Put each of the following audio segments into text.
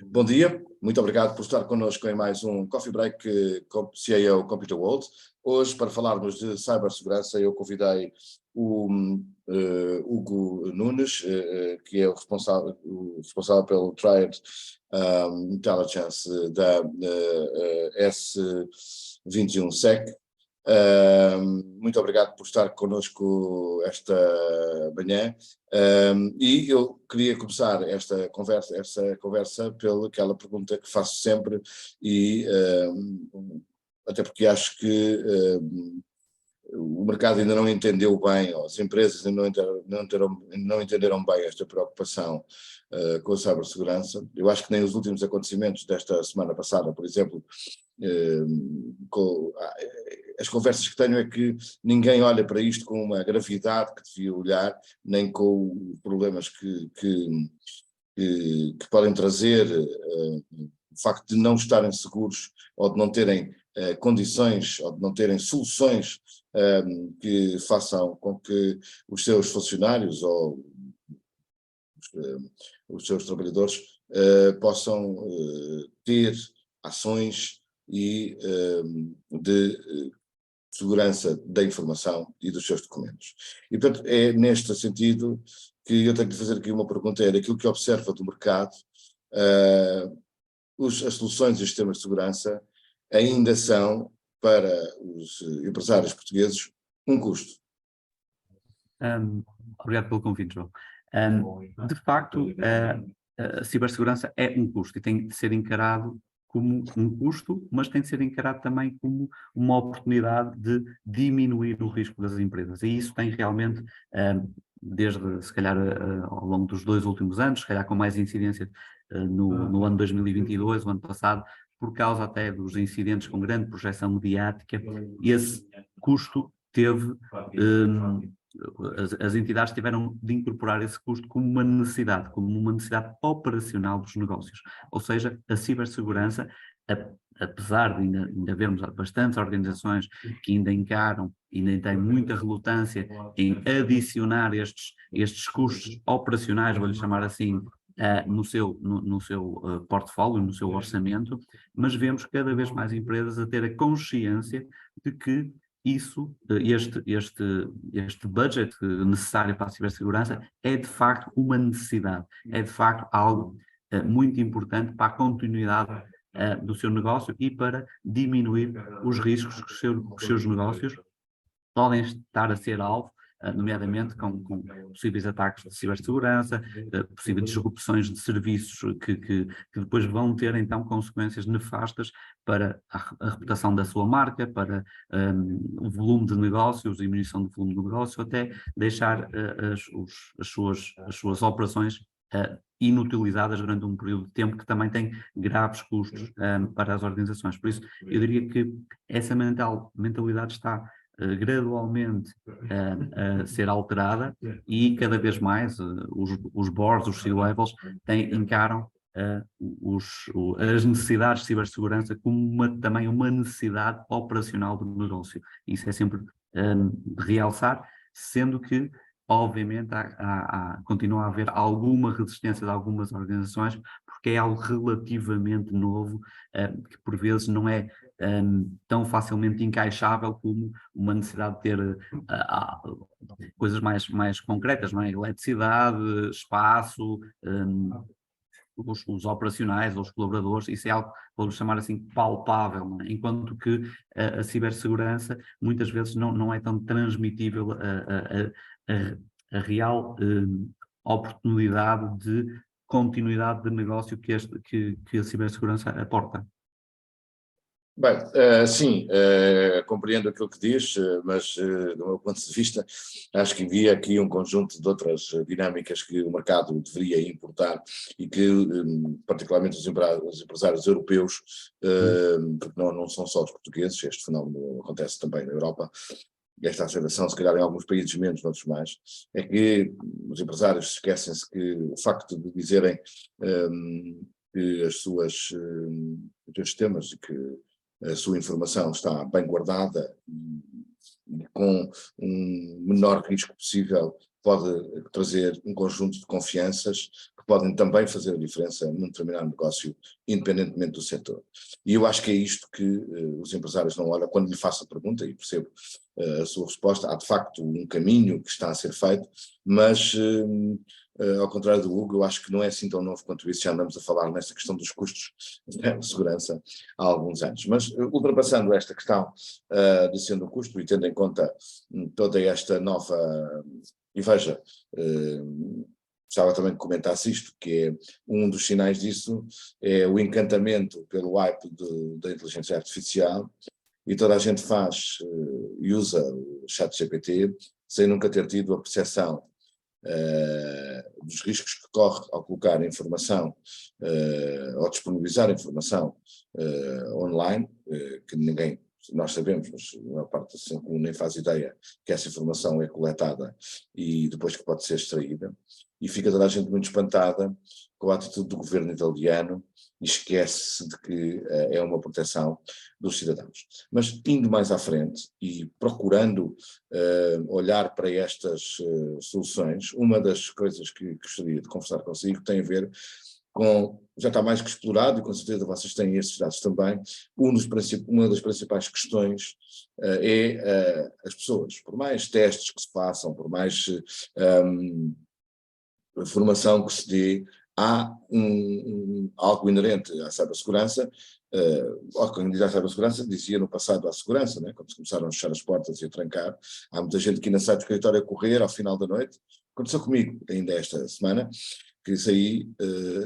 Bom dia, muito obrigado por estar connosco em mais um Coffee Break CIO Computer World. Hoje, para falarmos de cibersegurança, eu convidei o Hugo Nunes, que é o responsável pelo Triad Intelligence da S21Sec. Muito obrigado por estar connosco esta manhã, e eu queria começar esta conversa pela aquela pergunta que faço sempre, e até porque acho que o mercado ainda não entendeu bem, ou as empresas ainda não entenderam bem esta preocupação com a cibersegurança. Eu acho que nem os últimos acontecimentos desta semana passada, por exemplo, as conversas que tenho é que ninguém olha para isto com uma gravidade que devia olhar, nem com os problemas que podem trazer o facto de não estarem seguros, ou de não terem condições, ou de não terem soluções que façam com que os seus funcionários ou os seus trabalhadores possam ter ações e de segurança da informação e dos seus documentos. E, portanto, é neste sentido que eu tenho de fazer aqui uma pergunta, é daquilo que observa do mercado, as soluções e os sistemas de segurança ainda são, para os empresários portugueses, um custo. Obrigado pelo convite, João. De facto, a cibersegurança é um custo e tem de ser encarado como um custo, mas tem de ser encarado também como uma oportunidade de diminuir o risco das empresas. E isso tem realmente, desde, se calhar, ao longo dos 2 últimos anos, se calhar com mais incidência no ano 2022, o ano passado, por causa até dos incidentes com grande projeção mediática, esse custo teve... As entidades tiveram de incorporar esse custo como uma necessidade operacional dos negócios. Ou seja, a cibersegurança, apesar de ainda havermos bastantes organizações que ainda encaram e ainda têm muita relutância em adicionar estes custos operacionais, vou-lhe chamar assim, no seu portfólio, no seu orçamento, mas vemos cada vez mais empresas a ter a consciência de que este budget necessário para a cibersegurança é de facto uma necessidade, é de facto algo muito importante para a continuidade do seu negócio e para diminuir os riscos que os seus negócios podem estar a ser alvo, nomeadamente com possíveis ataques de cibersegurança, possíveis disrupções de serviços que depois vão ter então consequências nefastas para a reputação da sua marca, para o volume de negócios, a diminuição do volume de negócio, até deixar as suas operações inutilizadas durante um período de tempo que também tem graves custos para as organizações. Por isso, eu diria que essa mentalidade está gradualmente a ser alterada e cada vez mais os boards, os C-levels encaram as necessidades de cibersegurança como também uma necessidade operacional do negócio. Isso é sempre de realçar, sendo que obviamente continua a haver alguma resistência de algumas organizações, porque é algo relativamente novo, que por vezes não é tão facilmente encaixável como uma necessidade de ter coisas mais concretas, não é? Eletricidade, espaço, os operacionais, os colaboradores, isso é algo, vou chamar assim, palpável, não é? Enquanto que a cibersegurança muitas vezes não é tão transmitível a real oportunidade de continuidade de negócio que a cibersegurança aporta. Bem, sim, compreendo aquilo que diz, mas do meu ponto de vista acho que havia aqui um conjunto de outras dinâmicas que o mercado deveria importar e que particularmente os empresários europeus, porque não são só os portugueses, este fenómeno acontece também na Europa, esta aceleração, se calhar em alguns países menos, noutros mais, é que os empresários esquecem-se que o facto de dizerem que os seus sistemas e que a sua informação está bem guardada e com um menor risco possível pode trazer um conjunto de confianças que podem também fazer a diferença num determinado negócio, independentemente do setor. E eu acho que é isto que os empresários não olham quando lhe faço a pergunta, e percebo a sua resposta. Há de facto um caminho que está a ser feito, mas ao contrário do Hugo, eu acho que não é assim tão novo quanto isso, já andamos a falar nessa questão dos custos de segurança há alguns anos. Mas ultrapassando esta questão de sendo o custo e tendo em conta toda esta nova, e veja, gostava também de comentasse isto, que é um dos sinais disso, é o encantamento pelo hype da inteligência artificial, e toda a gente faz e usa o ChatGPT sem nunca ter tido a percepção dos riscos que corre ao colocar informação, ao disponibilizar informação online, que ninguém, nós sabemos, mas a maior parte assim, nem faz ideia que essa informação é coletada e depois que pode ser extraída, e fica toda a gente muito espantada com a atitude do governo italiano e esquece-se de que é uma proteção dos cidadãos. Mas indo mais à frente e procurando olhar para estas soluções, uma das coisas que gostaria de conversar consigo tem a ver com, já está mais que explorado, e com certeza vocês têm esses dados também, uma das principais questões é as pessoas. Por mais testes que se façam, por mais formação que se dê, há algo inerente à cibersegurança. Quando diz à cibersegurança, dizia no passado à segurança, né? Quando se começaram a fechar as portas e a trancar, há muita gente que ainda sai do escritório a correr ao final da noite. Aconteceu comigo ainda esta semana, que saí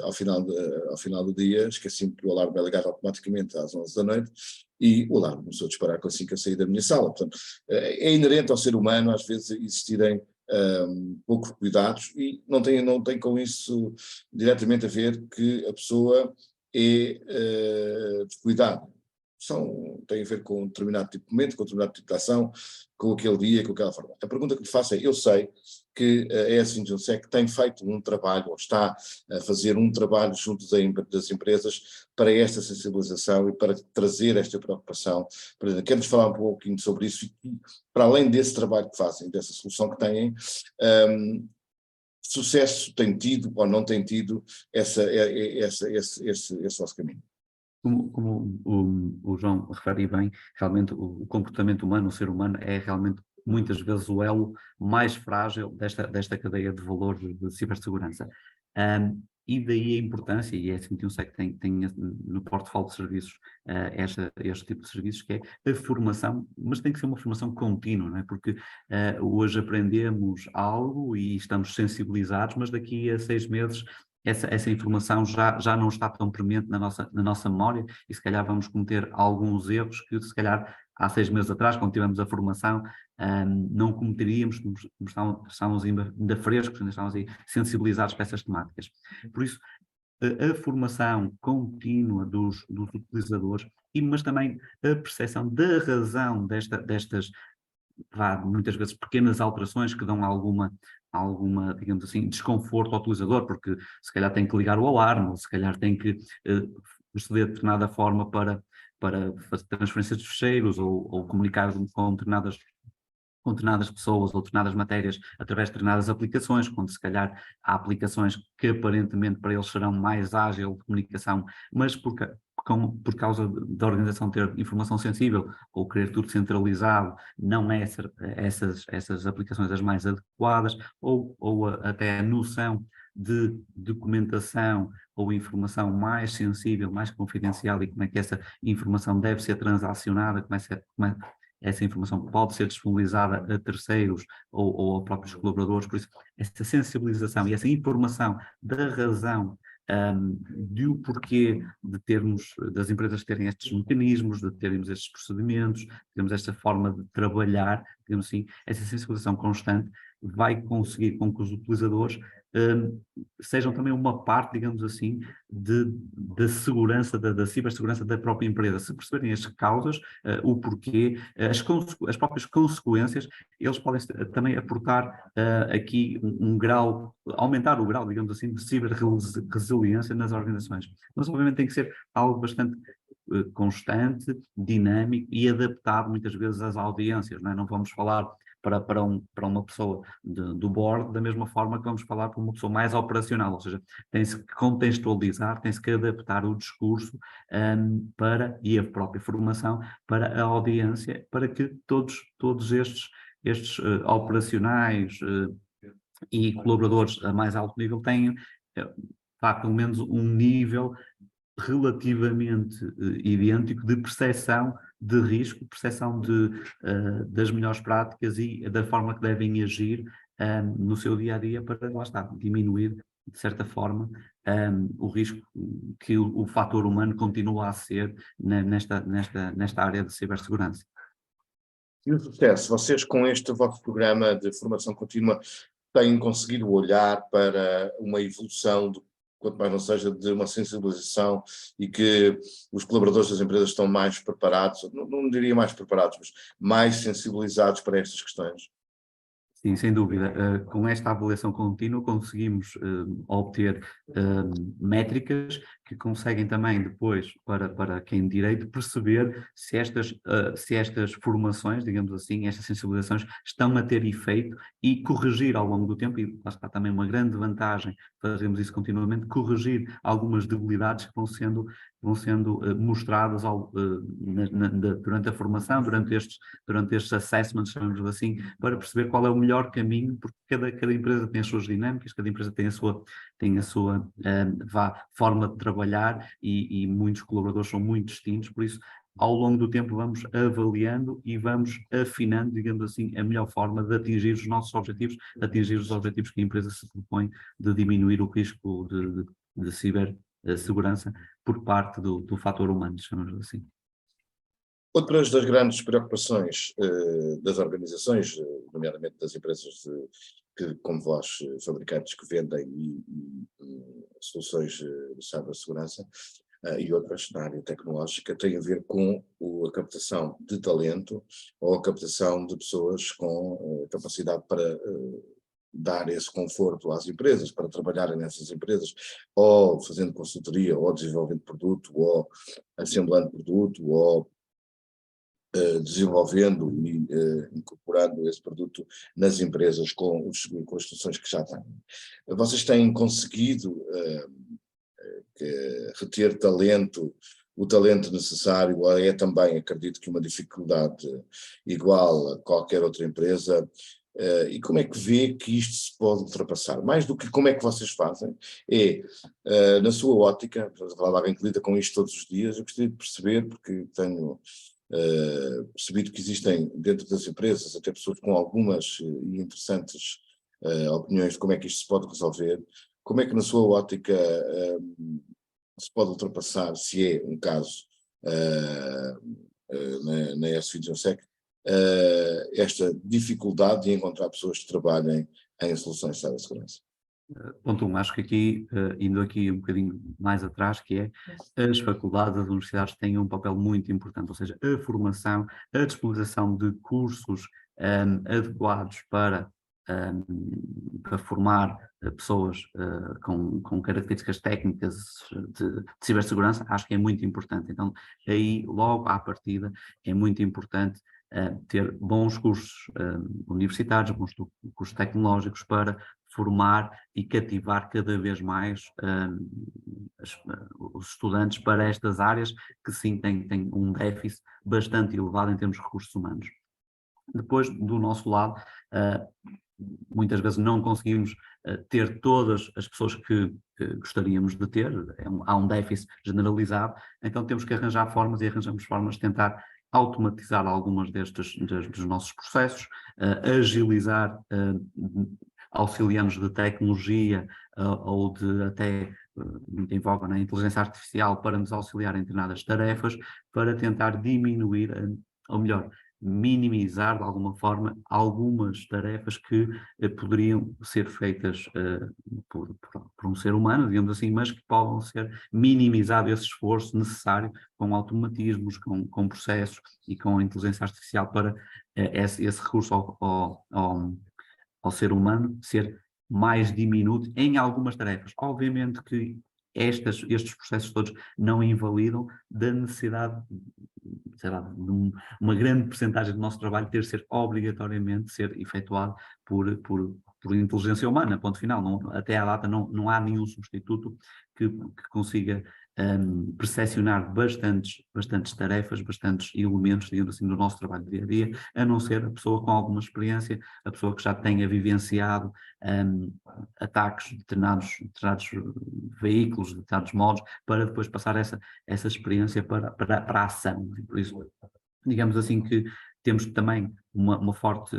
ao final do dia, esqueci-me que o alarme é ligado automaticamente às 11 da noite, e o alarme começou a disparar assim que eu saí da minha sala. Portanto, é inerente ao ser humano às vezes existirem poucos cuidados, e não tem com isso diretamente a ver que a pessoa é descuidada. Tem a ver com um determinado tipo de momento, com um determinado tipo de ação, com aquele dia, com aquela forma. A pergunta que lhe faço é, eu sei que a ES217 tem feito um trabalho, ou está a fazer um trabalho junto das empresas para esta sensibilização e para trazer esta preocupação. Quer-nos falar um pouquinho sobre isso, e para além desse trabalho que fazem, dessa solução que têm, sucesso tem tido ou não tem tido esse vosso caminho? Como o João refere bem, realmente o comportamento humano, o ser humano, é realmente muitas vezes o elo mais frágil desta cadeia de valor de cibersegurança. E daí a importância, e é assim que o SEC tem no portfólio de serviços este tipo de serviços, que é a formação, mas tem que ser uma formação contínua, não é? Porque hoje aprendemos algo e estamos sensibilizados, mas daqui a 6 meses essa informação já não está tão premente na nossa memória, e se calhar vamos cometer alguns erros que se calhar há 6 meses atrás, quando tivemos a formação, não cometeríamos, estávamos ainda frescos, ainda estávamos aí sensibilizados para essas temáticas. Por isso, a formação contínua dos utilizadores, mas também a percepção da razão destas muitas vezes pequenas alterações que dão alguma, digamos assim, desconforto ao utilizador, porque se calhar tem que ligar o alarme, ou se calhar tem que proceder de determinada forma para fazer transferências de ficheiros, ou comunicar com determinadas pessoas ou determinadas matérias através de determinadas aplicações, quando se calhar há aplicações que aparentemente para eles serão mais ágil de comunicação, mas por causa da organização ter informação sensível ou querer tudo centralizado, não é essas aplicações as mais adequadas, ou até a noção de documentação ou informação mais sensível, mais confidencial, e como é que essa informação deve ser transacionada, como essa informação pode ser disponibilizada a terceiros ou a próprios colaboradores. Por isso, essa sensibilização e essa informação da razão do porquê das empresas terem estes mecanismos, de termos estes procedimentos, termos esta forma de trabalhar, digamos assim, essa sensibilização constante vai conseguir com que os utilizadores sejam também uma parte, digamos assim, da segurança, da cibersegurança da própria empresa. Se perceberem as causas, o porquê, as próprias consequências, eles podem também aportar aqui um grau, aumentar o grau, digamos assim, de ciberresiliência nas organizações. Mas obviamente tem que ser algo bastante constante, dinâmico e adaptado muitas vezes às audiências, não é? Não vamos falar para uma pessoa do board, da mesma forma que vamos falar para uma pessoa mais operacional, ou seja, tem-se que contextualizar, tem-se que adaptar o discurso e a própria formação para a audiência, para que todos estes operacionais e colaboradores a mais alto nível tenham, pelo menos um nível relativamente idêntico de percepção de risco, percepção das melhores práticas e da forma que devem agir no seu dia-a-dia para, lá está, diminuir, de certa forma, o risco que o fator humano continua a ser nesta área de cibersegurança. E o sucesso, vocês com este vosso programa de formação contínua têm conseguido olhar para uma evolução, quanto mais não seja, de uma sensibilização e que os colaboradores das empresas estão mais preparados, não diria mais preparados, mas mais sensibilizados para estas questões? Sim, sem dúvida. Com esta avaliação contínua conseguimos obter métricas que conseguem também depois, para quem de direito, perceber se estas formações, digamos assim, estas sensibilizações estão a ter efeito e corrigir ao longo do tempo, e lá está também uma grande vantagem, fazemos isso continuamente, corrigir algumas debilidades que vão sendo mostradas durante a formação, durante estes assessments, chamamos assim, para perceber qual é o melhor caminho, porque cada empresa tem as suas dinâmicas, cada empresa tem a sua forma de trabalhar e muitos colaboradores são muito distintos, por isso ao longo do tempo vamos avaliando e vamos afinando, digamos assim, a melhor forma de atingir os nossos objetivos, atingir os objetivos que a empresa se propõe de diminuir o risco de cibersegurança por parte do fator humano, chamamos assim. Outras das grandes preocupações das organizações, nomeadamente das empresas que, como vós, fabricantes que vendem soluções de cibersegurança e outras na área tecnológica, tem a ver com a captação de talento ou a captação de pessoas com capacidade para dar esse conforto às empresas, para trabalharem nessas empresas, ou fazendo consultoria, ou desenvolvendo produto, ou assemblando produto, ou desenvolvendo e incorporando esse produto nas empresas com as soluções que já têm. Vocês têm conseguido reter talento, o talento necessário, ou é também, acredito que uma dificuldade igual a qualquer outra empresa, e como é que vê que isto se pode ultrapassar? Mais do que como é que vocês fazem, na sua ótica, falar de alguém que lida com isto todos os dias, eu gostaria de perceber, porque tenho percebido que existem dentro das empresas até pessoas com algumas e interessantes opiniões de como é que isto se pode resolver, como é que na sua ótica se pode ultrapassar, se é um caso na S21Sec, esta dificuldade de encontrar pessoas que trabalhem em soluções de cibersegurança? Ponto 1, acho que aqui, indo aqui um bocadinho mais atrás, que é as faculdades, as universidades têm um papel muito importante, ou seja, a formação, a disponibilização de cursos adequados para formar pessoas com características técnicas de cibersegurança, acho que é muito importante. Então, aí, logo à partida, é muito importante ter bons cursos universitários, bons cursos tecnológicos para formar e cativar cada vez mais os estudantes para estas áreas que sim têm um déficit bastante elevado em termos de recursos humanos. Depois, do nosso lado, muitas vezes não conseguimos ter todas as pessoas que gostaríamos de ter, há um déficit generalizado, então temos que arranjar formas e arranjamos formas de tentar automatizar algumas dos nossos processos, agilizar, auxiliamos de tecnologia ou de até, muito em voga, na inteligência artificial para nos auxiliar em determinadas tarefas, para tentar diminuir, ou melhor, minimizar de alguma forma algumas tarefas que poderiam ser feitas por um ser humano, digamos assim, mas que possam ser minimizado esse esforço necessário com automatismos, com processos e com inteligência artificial para esse recurso ao ser humano ser mais diminuto em algumas tarefas. Obviamente que estes processos todos não invalidam da necessidade, sei lá, de uma grande percentagem do nosso trabalho ter de ser obrigatoriamente ser efetuado por inteligência humana, ponto final. Não, até à data não há nenhum substituto que consiga percepcionar bastantes tarefas, bastantes elementos, digamos assim, do nosso trabalho do dia a dia, a não ser a pessoa com alguma experiência, a pessoa que já tenha vivenciado ataques de determinados veículos, de determinados modos, para depois passar essa experiência para a ação. Por isso, digamos assim que temos também uma forte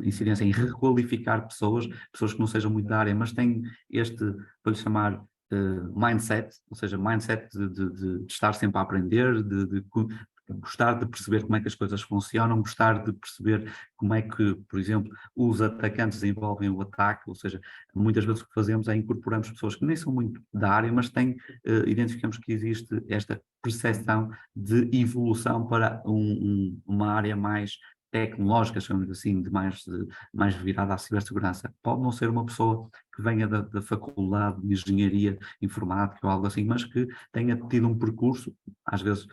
incidência em requalificar pessoas que não sejam muito da área, mas têm para lhe chamar, mindset, ou seja, mindset de estar sempre a aprender, de gostar de perceber como é que as coisas funcionam, gostar de perceber como é que, por exemplo, os atacantes desenvolvem o ataque, ou seja, muitas vezes o que fazemos é incorporamos pessoas que nem são muito da área, mas identificamos que existe esta percepção de evolução para uma área mais tecnológica, chamamos assim, mais virada à cibersegurança. Pode não ser uma pessoa que venha da faculdade de engenharia informática ou algo assim, mas que tenha tido um percurso, às vezes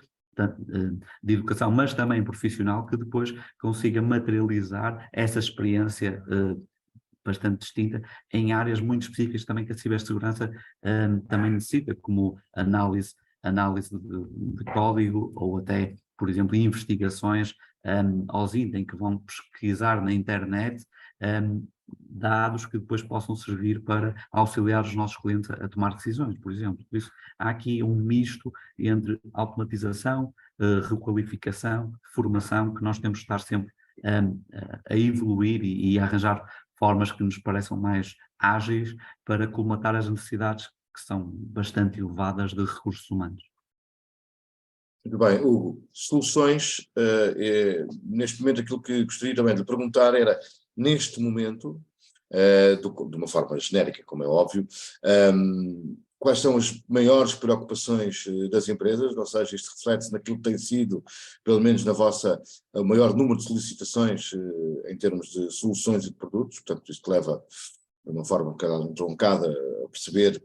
de educação, mas também profissional, que depois consiga materializar essa experiência bastante distinta em áreas muito específicas também que a cibersegurança também necessita, como análise de código ou até, por exemplo, investigações aos em que vão pesquisar na internet dados que depois possam servir para auxiliar os nossos clientes a tomar decisões, por exemplo. Por isso, há aqui um misto entre automatização, requalificação, formação, que nós temos de estar sempre a evoluir e a arranjar formas que nos pareçam mais ágeis para colmatar as necessidades que são bastante elevadas de recursos humanos. Muito bem, Hugo, soluções, neste momento aquilo que gostaria também de lhe perguntar era, neste momento, de uma forma genérica, como é óbvio, quais são as maiores preocupações das empresas, ou seja, isto reflete-se naquilo que tem sido, pelo menos na vossa, o maior número de solicitações em termos de soluções e de produtos, portanto isto leva de uma forma um bocado truncada a perceber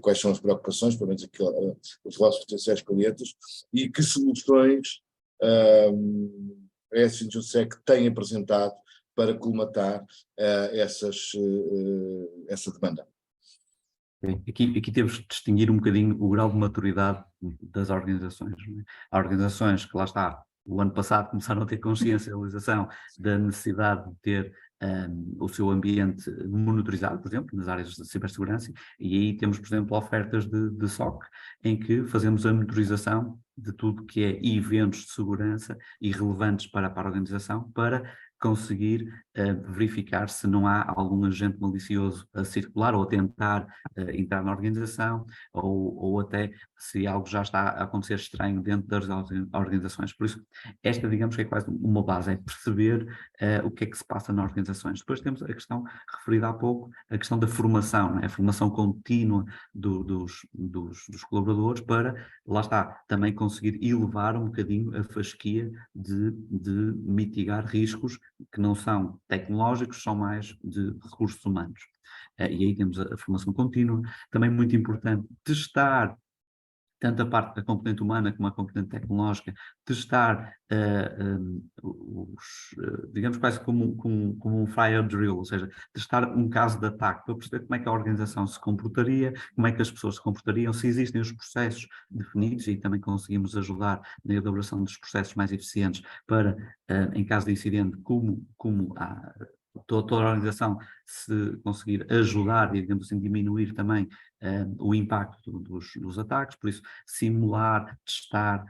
quais são as preocupações, pelo menos os vossos potenciais clientes, e que soluções a SFinJuSec tem apresentado para colmatar essa demanda. Aqui temos de distinguir um bocadinho o grau de maturidade das organizações. Não é? Há organizações que, lá está, o ano passado começaram a ter consciencialização da necessidade de ter o seu ambiente monitorizado, por exemplo, nas áreas de cibersegurança, e aí temos, por exemplo, ofertas de SOC, em que fazemos a monitorização de tudo que é eventos de segurança e relevantes para a organização, para conseguir verificar se não há algum agente malicioso a circular ou a tentar entrar na organização, ou até se algo já está a acontecer estranho dentro das organizações. Por isso, esta, digamos que é quase uma base, é perceber o que é que se passa nas organizações. Depois temos a questão, referida há pouco, a questão da formação, né? A formação contínua dos colaboradores para, lá está, também conseguir elevar um bocadinho a fasquia de mitigar riscos que não são tecnológicos, são mais de recursos humanos. E aí temos a formação contínua, também muito importante, testar tanto a parte da componente humana como a componente tecnológica, testar digamos quase como um fire drill, ou seja, testar um caso de ataque para perceber como é que a organização se comportaria, como é que as pessoas se comportariam, se existem os processos definidos, e também conseguimos ajudar na elaboração dos processos mais eficientes para, em caso de incidente, como toda a organização se conseguir ajudar e, digamos assim, diminuir também o impacto dos ataques, por isso simular, testar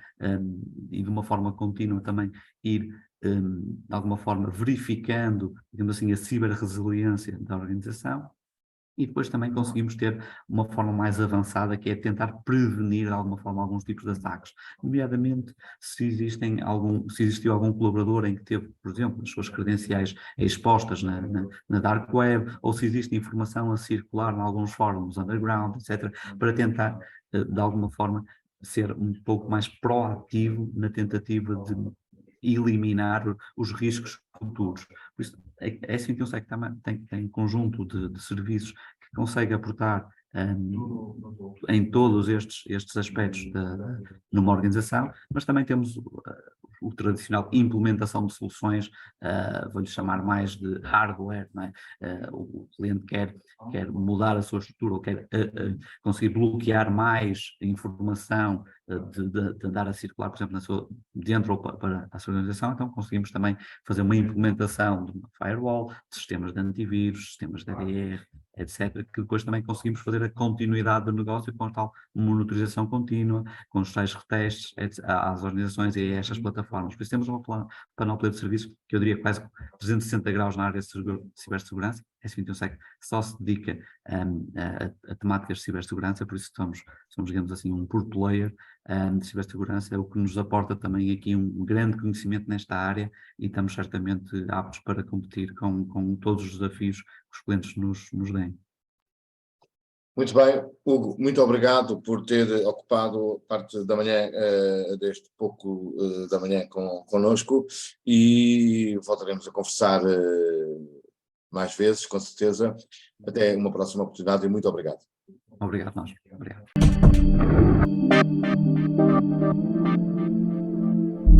e de uma forma contínua também ir de alguma forma verificando, digamos assim, a ciberresiliência da organização. E depois também conseguimos ter uma forma mais avançada, que é tentar prevenir de alguma forma alguns tipos de ataques, nomeadamente se existiu algum colaborador em que teve, por exemplo, as suas credenciais expostas na dark web, ou se existe informação a circular em alguns fóruns underground, etc., para tentar, de alguma forma, ser um pouco mais proativo na tentativa de eliminar os riscos futuros. Por isso, a SFinJuSec tem um conjunto de serviços que consegue aportar em todos estes aspectos numa organização, mas também temos o tradicional implementação de soluções, vou-lhe chamar mais de hardware, não é? O cliente quer mudar a sua estrutura, ou quer conseguir bloquear mais informação de andar a circular, por exemplo, dentro ou para a sua organização, então conseguimos também fazer uma implementação de uma firewall, de sistemas de antivírus, sistemas de ADR, etc., que depois também conseguimos fazer a continuidade do negócio com tal monitorização contínua, com os tais retestes às organizações e a estas plataformas. Por isso temos uma panóplia de serviços que eu diria quase 360 graus na área de cibersegurança. A S21Sec só se dedica a temáticas de cibersegurança, por isso somos, digamos assim, um pure player de cibersegurança, o que nos aporta também aqui um grande conhecimento nesta área e estamos certamente aptos para competir com todos os desafios que os clientes nos deem. Muito bem, Hugo, muito obrigado por ter ocupado parte da manhã, deste pouco da manhã connosco, e voltaremos a conversar mais vezes, com certeza. Até uma próxima oportunidade e muito obrigado. Obrigado, nós. Obrigado.